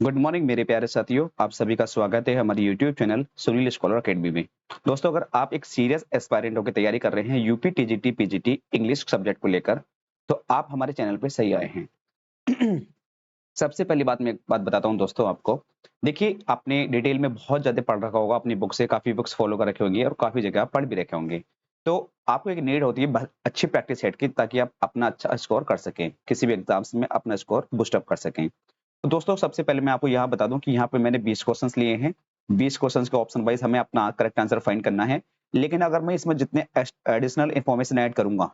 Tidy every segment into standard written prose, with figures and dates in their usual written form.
Good morning मेरे प्यारे साथियों, आप सभी का स्वागत है हमारे YouTube channel Sunil scholar academy में। दोस्तों, अगर आप एक सीरियस एस्पायरेंट होकर तैयारी कर रहे हैं UP TGT PGT English subject को लेकर, तो आप हमारे चैनल पे सही आए हैं। सबसे पहली बात मैं एक बात बताता हूँ दोस्तों आपको। देखिए, आपने डिटेल में बहुत ज़्यादा पढ़ रखा होगा, अपनी बुक से काफ़ी बुक्स फॉलो कर रखे होंगी और काफ़ी जगह आप पढ़ भी रखे होंगे। तो आपको एक नीड होती है अच्छी प्रैक्टिस सेट की, ताकि आप अपना अच्छा स्कोर कर सकें, किसी भी एग्जाम्स में अपना स्कोर बूस्ट अप कर सकें। तो दोस्तों, सबसे पहले मैं आपको यहाँ बता दूं कि यहाँ पे मैंने 20 क्वेश्चंस लिए हैं। 20 क्वेश्चंस के ऑप्शन वाइज हमें अपना करेक्ट आंसर फाइंड करना है। लेकिन अगर मैं इसमें जितने एडिशनल इन्फॉर्मेशन ऐड करूंगा,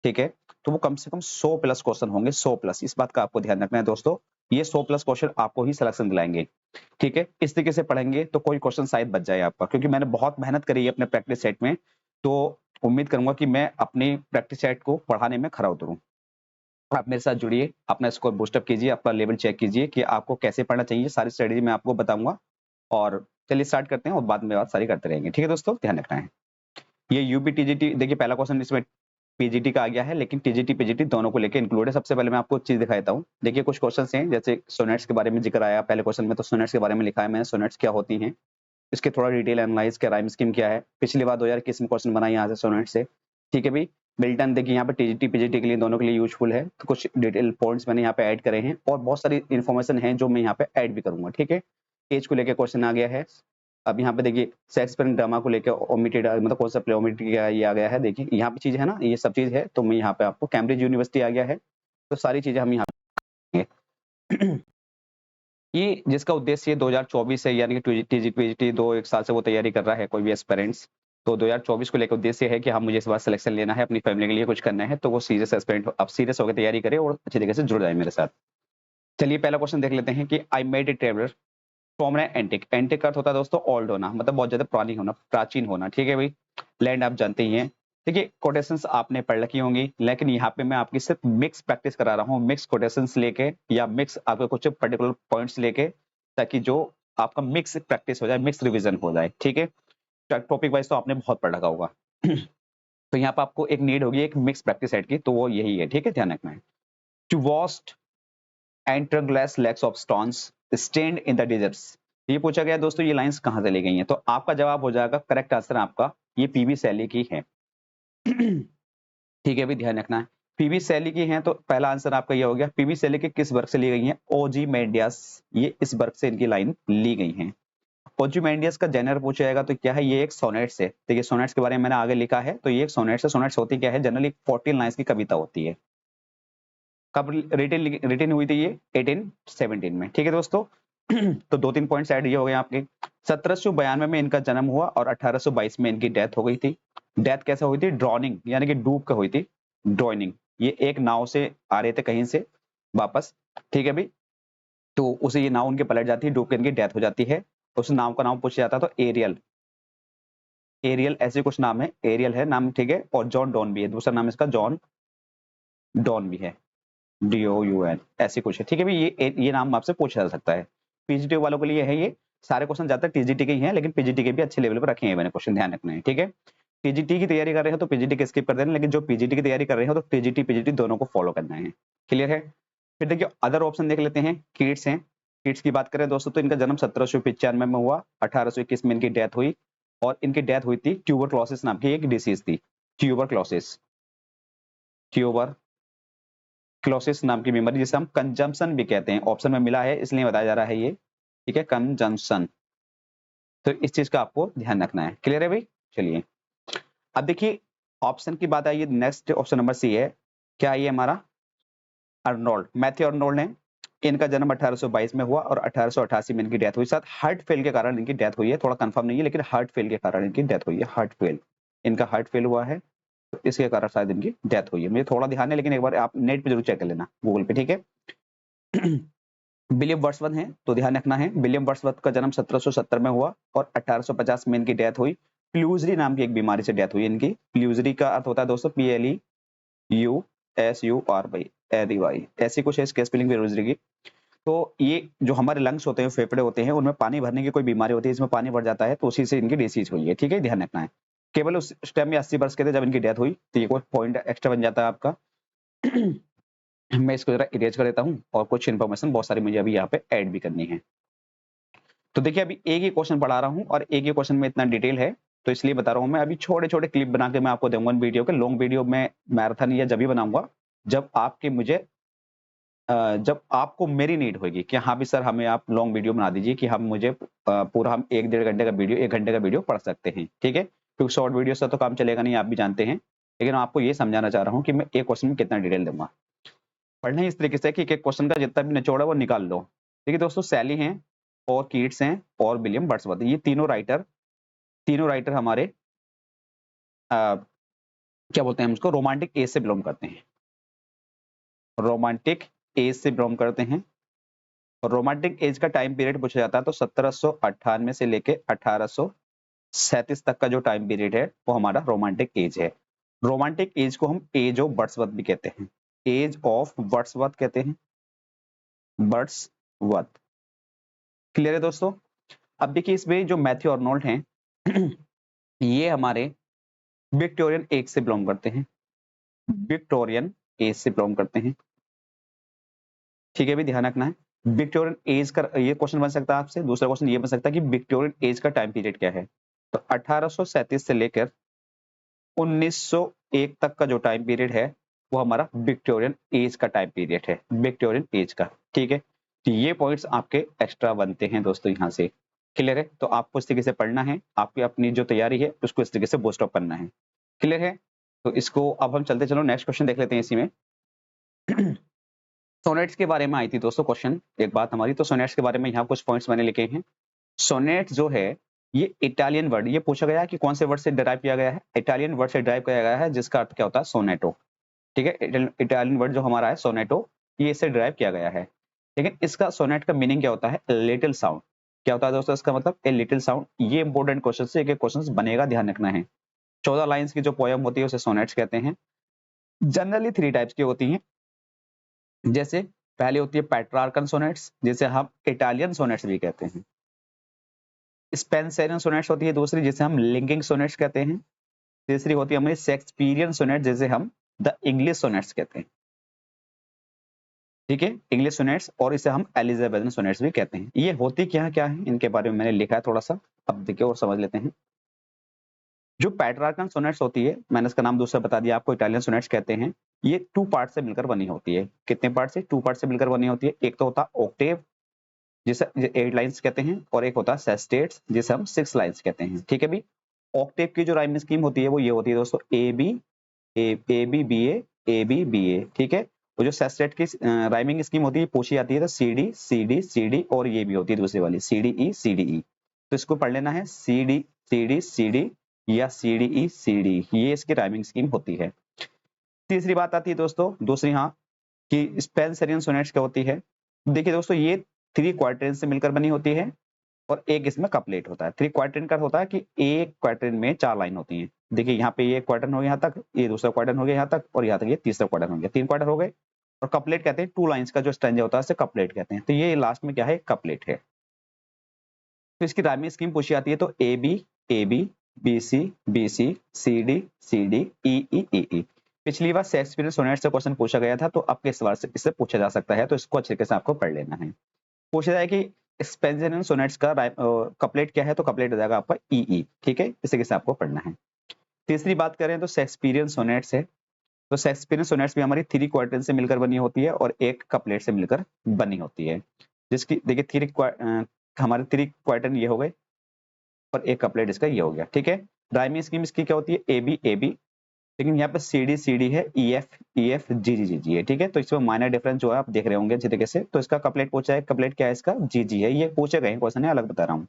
ठीक है, तो वो कम से कम 100 प्लस क्वेश्चन होंगे। 100 प्लस, इस बात का आपको ध्यान रखना है दोस्तों। ये 100 प्लस क्वेश्चन आपको ही सिलेक्शन दिलाएंगे। ठीक है, इस तरीके से पढ़ेंगे तो कोई क्वेश्चन शायद बच जाए आपका, क्योंकि मैंने बहुत मेहनत करी है अपने प्रैक्टिस सेट में। तो उम्मीद करूंगा कि मैं अपनी प्रैक्टिस सेट को पढ़ाने में खरा उतरूं। आप मेरे साथ जुड़िए, अपना स्कोर बूस्टअप कीजिए, अपना लेवल चेक कीजिए कि आपको कैसे पढ़ना चाहिए। सारी स्ट्रेटेजी मैं आपको बताऊंगा। और चलिए स्टार्ट करते हैं और बाद में बात सारी करते रहेंगे। ठीक है दोस्तों, ध्यान रखना है। ये यूपी टीजीटी, देखिए पहला क्वेश्चन इसमें पीजीटी का आ गया है, लेकिन टीजीटी पीजीटी दोनों को लेकर इंक्लूड है। सबसे पहले मैं आपको एक चीज दिखा देता हूँ। देखिए, कुछ क्वेश्चन हैं, जैसे सोनेट्स के बारे में जिक्र आया पहले क्वेश्चन में, तो सोनेट्स के बारे में लिखा है मैंने, सोनेट्स क्या होती हैं, इसके थोड़ा डिटेल एनालाइज क्या, राइम स्कीम क्या है। पिछली बार 2021 में क्वेश्चन बना यहाँ से सोनेट से। ठीक है भाई। मिल्टन देखिए यहाँ पे टीजीटी पीजीटी के लिए दोनों के लिए यूजफुल है, तो कुछ डिटेल पॉइंट्स मैंने यहाँ पे ऐड करे हैं और बहुत सारी इन्फॉर्मेशन है जो मैं यहाँ पे ऐड भी करूंगा। ठीक है, एज को लेकर क्वेश्चन आ गया है। अब यहाँ पे देखिए शेक्सपियर ड्रामा को लेकर ओमिटेड, मतलब कौन सा प्ले ओमिटेड किया, ये आ गया है। देखिए यहाँ पे चीज है ना, ये सब चीज है। तो मैं यहाँ पे आपको कैम्ब्रिज यूनिवर्सिटी आ गया है, तो सारी चीजें हम यहाँ पे ये जिसका उद्देश्य ये 2024 है, यानी कि टीजीपीजीटी दो एक साल से वो तैयारी कर रहा है कोई भी एस्पिरेंट्स। तो 2024 को लेकर उद्देश्य है कि हम मुझे इस बार सिलेक्शन लेना है, अपनी फैमिली के लिए कुछ करना है, तो वो सीरियस एस्पिरेंट अब सीरियस होकर तैयारी करे और अच्छी तरीके से जुड़ जाए मेरे साथ। चलिए पहला क्वेश्चन देख लेते हैं कि I made a traveller from antique. Antique का अर्थ होता है दोस्तों ओल्ड होना, मतलब बहुत ज्यादा पुरानी होना, प्राचीन होना। ठीक है भाई। लैंड आप जानते ही हैं। देखिए कोटेशंस आपने पढ़ रखी होंगी, लेकिन यहाँ पे मैं आपकी सिर्फ मिक्स प्रैक्टिस करा रहा हूँ, मिक्स कोटेशंस लेके या मिक्स आपके कुछ पर्टिकुलर पॉइंट्स लेके, ताकि जो आपका मिक्स प्रैक्टिस हो जाए, मिक्स रिवीजन हो जाए। ठीक है, टॉपिक वाइज तो आपने बहुत पढ़ रखा होगा। तो यहाँ पे आपको एक नीड होगी एक मिक्स प्रैक्टिस सेट की, तो वो यही है। ठीक है, ध्यान रखना है। Two vast and trunkless legs of stones stand in the deserts. ये पूछा गया दोस्तों, ये लाइंस कहाँ से ली गई हैं, तो आपका जवाब हो जाएगा, करेक्ट आंसर आपका ये पीवी शैली की है। ठीक है भी, ध्यान रखना है। पीवी शैली की है, तो पहला आंसर आपका ये हो गया। पीवी शैली के किस वर्क से ली गई है? ओजी मेंडियस, ये इस वर्क से इनकी लाइन ली गई है। ओजी मेंडियस का जेनर पूछा जाएगा तो क्या है, ये एक सोनेट्स है। देखिए सोनेट्स के बारे में मैंने आगे लिखा है, तो ये एक सोनेट्स है। सोनेट्स होती क्या है, जनरली 14 लाइन्स की कविता होती है। कब रिटेन हुई थी? ये 1817 में। ठीक है दोस्तों। तो दो तीन पॉइंट्स ऐड ये हो गए आपके। 1792 में इनका जन्म हुआ और 1822 में इनकी डेथ हो गई थी। डेथ कैसे हुई थी? ड्रॉनिंग, यानी कि डूब कर हुई थी। ड्रॉइनिंग, ये एक नाव से आ रहे थे कहीं से वापस। ठीक है भाई। तो उसे ये नाव उनके पलट जाती है, डूब के इनकी डेथ हो जाती है। उस नाव का नाम पूछा जाता तो एरियल। एरियल ऐसे कुछ नाम है, एरियल है नाम। ठीक है, और जॉन डॉन भी है, दूसरा नाम इसका जॉन डॉन भी है, DOUN ऐसे कुछ है। ठीक है भाई, ये नाम आपसे पूछा जा सकता है। पीजीटी वालों के लिए है ये। सारे क्वेश्चन ज्यादातर टीजीटी के ही हैं, लेकिन पीजीटी के भी अच्छे लेवल पर रखे हैं मैंने क्वेश्चन, ध्यान रखना है। ठीक है, टीजीटी की तैयारी कर रहे हो तो पीजीटी के स्किप कर देना, लेकिन जो पीजीटी की तैयारी कर रहे हो तो टीजीटी पीजीटी दोनों को फॉलो करना है। क्लियर है? फिर देखिए अदर ऑप्शन देख लेते हैं। किड्स हैं। किड्स की बात करें दोस्तों, तो इनका जन्म 1795 में हुआ, 1821 में इनकी डेथ हुई। और इनकी डेथ हुई थी ट्यूबरक्लोसिस नाम की एक डिसीज थी। ट्यूबरक्लोसिस, ट्यूबर क्लोसिस नाम की बीमारी, जिसे हम कंजम्पशन भी कहते हैं। ऑप्शन में मिला है इसलिए बताया जा रहा है ये। ठीक है, कंजम्पशन। तो इस चीज का आपको ध्यान रखना है। क्लियर है भाई? चलिए अब देखिए ऑप्शन की बात आई है। नेक्स्ट ऑप्शन नंबर सी है। क्या ये हमारा अर्नोल्ड, मैथ्यू अर्नोल्ड है। इनका जन्म 1822 में हुआ और 1888 में इनकी डेथ हुई। साथ हार्ट फेल के कारण इनकी डेथ हुई है, थोड़ा कंफर्म नहीं है, लेकिन हार्ट फेल के कारण इनकी डेथ हुई है। हार्ट फेल, इनका हार्ट फेल हुआ है, तो इसके कारण शायद इनकी डेथ हुई है। मुझे थोड़ा ध्यान है, लेकिन एक बार आप नेट पे जरूर चेक कर लेना, गूगल पे। ठीक है। विलियम वर्ड्सवर्थ हैं, तो ध्यान रखना है। विलियम वर्ड्सवर्थ का जन्म 1770 में हुआ और 1850 में इनकी डेथ हुई। प्लूजरी नाम की एक बीमारी से डेथ हुई इनकी। प्लूजरी का अर्थ होता है दोस्तों PLEUSURY, ऐसी कुछ है इसके स्पेलिंग प्लूजरी की। तो ये जो हमारे लंग्स होते हैं, फेफड़े होते हैं, उनमें पानी भरने की कोई बीमारी होती है, इसमें पानी भर जाता है, तो उसी से इनकी डिसीज हुई है। ठीक है, ध्यान रखना है। केवल उस टाइम में 80 वर्ष के थे जब इनकी डेथ हुई, तो ये कोई पॉइंट एक्स्ट्रा बन जाता है आपका। मैं इसको जरा इरेज कर देता हूँ और कुछ इन्फॉर्मेशन बहुत सारी मुझे अभी यहाँ पे ऐड भी करनी है। तो देखिए अभी एक ही क्वेश्चन पढ़ा रहा हूँ और एक ही क्वेश्चन में इतना डिटेल है, तो इसलिए बता रहा हूँ। मैं अभी छोटे छोटे क्लिप बना के मैं आपको दूंगा वीडियो के। लॉन्ग वीडियो में मैराथन या जब भी बनाऊंगा जब आपको मेरी नीड होगी कि हाँ भी सर हमें आप लॉन्ग वीडियो बना दीजिए कि पूरा हम 1-1.5 घंटे का वीडियो 1 घंटे का वीडियो पढ़ सकते हैं, ठीक है। क्योंकि शॉर्ट वीडियो से तो काम चलेगा नहीं, आप भी जानते हैं। लेकिन आपको ये समझाना चाह रहा हूँ कि मैं एक क्वेश्चन में कितना डिटेल दूंगा। पढ़ना ही इस तरीके से कि एक क्वेश्चन का जितना भी निचोड़ है वो निकाल लो। देखिए दोस्तों, सैली हैं और कीट्स हैं और विलियम वर्ड्सवर्थ, ये तीनों राइटर हमारे क्या बोलते हैं हम इसको, रोमांटिक एज से बिलोंग करते हैं। रोमांटिक एज से बिलोंग करते हैं। और रोमांटिक एज का टाइम पीरियड पूछा जाता है तो 1798 से लेके 1837 तक का जो टाइम पीरियड है वो हमारा रोमांटिक एज है। रोमांटिक एज को हम एज ऑफ वर्ड्सवर्थ भी कहते हैं, एज ऑफ वर्ड्सवर्थ कहते हैं, वर्ड्सवर्थ। क्लियर है दोस्तों। अब देखिए इसमें जो मैथ्यू आर्नोल्ट हैं ये हमारे विक्टोरियन एज से बिलोंग करते हैं, विक्टोरियन एज से बिलोंग करते हैं, ठीक है। भी ध्यान रखना है विक्टोरियन एज का ये क्वेश्चन बन सकता है आपसे। दूसरा क्वेश्चन ये बन सकता है कि विक्टोरियन एज का टाइम पीरियड क्या है। तो 1837 से लेकर 1901 तक का जो टाइम पीरियड है वो हमारा विक्टोरियन एज का टाइम पीरियड है, विक्टोरियन एज का, ठीक है। तो ये पॉइंट्स आपके एक्स्ट्रा बनते हैं दोस्तों यहाँ से। क्लियर है। तो आपको इस तरीके से पढ़ना है, आपकी अपनी जो तैयारी है उसको इस तरीके से बूस्ट अप करना है। क्लियर है। तो इसको अब हम चलते, चलो नेक्स्ट क्वेश्चन देख लेते हैं इसी में। सोनेट्स के बारे में आई थी दोस्तों क्वेश्चन एक बात हमारी, तो सोनेट्स के बारे में यहाँ कुछ पॉइंट्स मैंने लिखे हैं। सोनेट जो है ये इटालियन वर्ड, ये पूछा गया है कि कौन से वर्ड से डिराइव किया गया है। इटालियन वर्ड से डिराइव किया गया है जिसका अर्थ क्या होता है, सोनेटो, ठीक है। इटालियन वर्ड जो हमारा है सोनेटो, ये इससे डिराइव किया गया है। लेकिन इसका सोनेट का मीनिंग क्या होता है, लिटिल साउंड। क्या होता है दोस्तों इसका मतलब, ए लिटिल साउंड। ये इंपॉर्टेंट क्वेश्चन से एक क्वेश्चन बनेगा, ध्यान रखना है। 14 लाइन्स की जो पोयम होती है उसे सोनेट्स कहते हैं। जनरली 3 टाइप्स की होती हैं। जैसे पहले होती है पेट्रार्कन सोनेट्स, जिसे हम इटालियन सोनेट्स भी कहते हैं। स्पेंसरियन सोनेट्स होती है दूसरी, जिसे हम लिंकिंग सोनेट्स कहते हैं। तीसरी होती है हमारी शेक्सपियरियन सोनेट, जिसे हम द इंग्लिश सोनेट्स कहते हैं, ठीक है, इंग्लिश सोनेट्स। और इसे हम एलिजाबेथन सोनेट्स भी कहते हैं। ये होती क्या है इनके बारे में मैंने लिखा है थोड़ा सा, अब देखिए और समझ लेते हैं। जो पेट्रार्कन सोनेट्स होती है, मैंने इसका नाम दूसरा बता दिया आपको, इटालियन सोनेट्स कहते हैं। ये 2 पार्ट से मिलकर बनी होती है। कितने पार्ट से, 2 पार्ट से मिलकर बनी होती है। एक तो होता है ऑक्टेव जिसे 8 लाइन्स कहते हैं, और एक होता है सेस्टेट्स जिसे हम 6 लाइन्स कहते हैं, ठीक है। भी ऑक्टेव की जो राइमिंग स्कीम होती है वो ये होती है दोस्तों, ए बी बी ए, ठीक है। वो जो सेस्टेट की राइमिंग स्कीम होती है पूछी जाती है तो सी डी और ये भी होती है दूसरी वाली सी डी ई। तो इसको पढ़ लेना है, सी डी या सी डी, ये इसकी राइमिंग स्कीम होती है। तीसरी बात आती है दोस्तों, दूसरी हाँ, कि स्पेंसरियन सोनेट्स क्या होती है। देखिए दोस्तों ये 3 क्वार्टेन से मिलकर बनी होती है और एक इसमें कपलेट होता है। 3 क्वार्टेन का होता है कि एक क्वार्टेन में 4 लाइन होती है। देखिए यहाँ पे ये क्वार्टन हो गया यहाँ तक, ये दूसरा क्वार्टन हो गया यहाँ तक, और यहाँ तक ये तीसरा क्वार्टन हो गया, 3 क्वार्टर हो गए। और कपलेट कहते हैं 2 लाइन्स का जो स्ट्रेंजा होता है उसे कपलेट कहते हैं। तो ये लास्ट में क्या है, कपलेट है। तो इसकी राइमिंग स्कीम पूछी जाती है तो A B B C D E. पिछली बार शेक्सपियर सोनेट से क्वेश्चन पूछा गया था, तो आपके इस बार से इससे पूछा जा सकता है, तो इसको अच्छे तरीके से आपको पढ़ लेना है। पूछा जाए कि स्पेंसरियन सोनेट्स का कपलेट क्या है, तो कपलेट हो जाएगा आपका ई, ठीक है। इस तरीके से आपको पढ़ना है। तीसरी बात करें तो शेक्सपियरियन सोनेट्स है। तो शेक्सपियरियन सोनेट्स भी हमारी 3 क्वार्टेन से मिलकर बनी होती है और एक कपलेट से मिलकर बनी होती है। जिसकी देखिए हमारे 3 क्वार्टेन ये हो गए और एक कपलेट इसका ये हो गया, ठीक है। राइमिंग स्कीम इसकी क्या होती है, ए बी, लेकिन यहाँ पे सी डी है, ई एफ जी है, ठीक है। तो इसमें माइनर डिफरेंस जो है आप देख रहे होंगे अच्छे तरीके से। तो इसका कपलेट पूछा है, कपलेट क्या है इसका, जी है। ये पूछे गए क्वेश्चन है, अलग बता रहा हूँ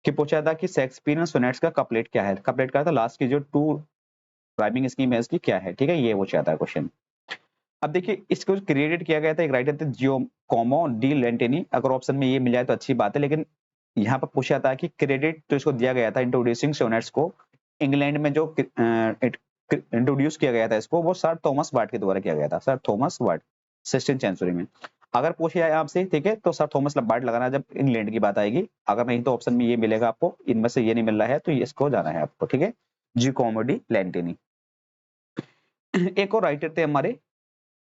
कि पूछा था कि शेक्सपियरियन सोनेट्स का कपलेट क्या है। कपलेट का था लास्ट की जो 2 राइमिंग स्कीम है इसकी क्या है, ठीक है। ये पूछा था क्वेश्चन। अब देखिए इसको क्रिएटेड किया गया था, एक राइटर थे जियोकोमो डी लेंटेनी। अगर ऑप्शन में ये मिल जाए तो अच्छी बात है, लेकिन यहाँ पर पूछा था कि क्रेडिट तो इसको दिया गया था इंट्रोड्यूसिंग सोनेट्स को इंग्लैंड में जो इंट्रोड्यूस किया गया था इसको, वो सर थॉमस वाट के द्वारा किया गया था, सर थॉमस वाट 16th सेंचुरी में। अगर पूछे जाए आपसे, ठीक है, तो सर थॉमस वाट लगाना जब इंग्लैंड की बात आएगी। अगर नहीं तो ऑप्शन में ये मिलेगा आपको, इनमें से ये नहीं मिल रहा है तो इसको जाना है आपको, ठीक है, जियोकोमो डी लेंटेनी। एक और राइटर थे हमारे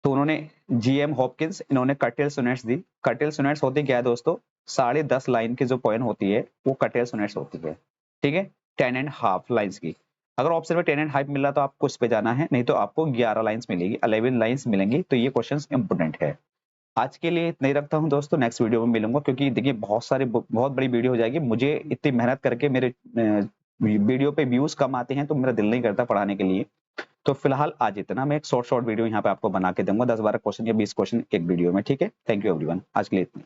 तो उन्होंने जीएम हॉपकिंस, इन्होंने कर्टेल सोनेट्स दी। कर्टेल सोनेट्स होती क्या है दोस्तों, 10.5 लाइन की जो पोएम होती है वो कर्टेल सोनेट्स होती है, ठीक है, 10.5 लाइन्स की। अगर ऑप्शन में 10.5 मिला तो आपको उस पे जाना है, नहीं तो आपको 11 लाइन्स मिलेगी, 11 लाइन्स मिलेंगी। तो ये क्वेश्चन इंपोर्टेंट है। आज के लिए इतना ही रखता हूं दोस्तों, नेक्स्ट वीडियो में मिलूंगा, क्योंकि देखिए बहुत बड़ी वीडियो हो जाएगी। मुझे इतनी मेहनत करके मेरे वीडियो पे व्यूज कम आते हैं तो मेरा दिल नहीं करता पढ़ाने के लिए। तो फिलहाल आज इतना, मैं एक शॉर्ट वीडियो यहाँ पे आपको बना के दूंगा, 10-12 क्वेश्चन या 20 क्वेश्चन एक वीडियो में, ठीक है। थैंक यू एवरीवन, आज के लिए इतना।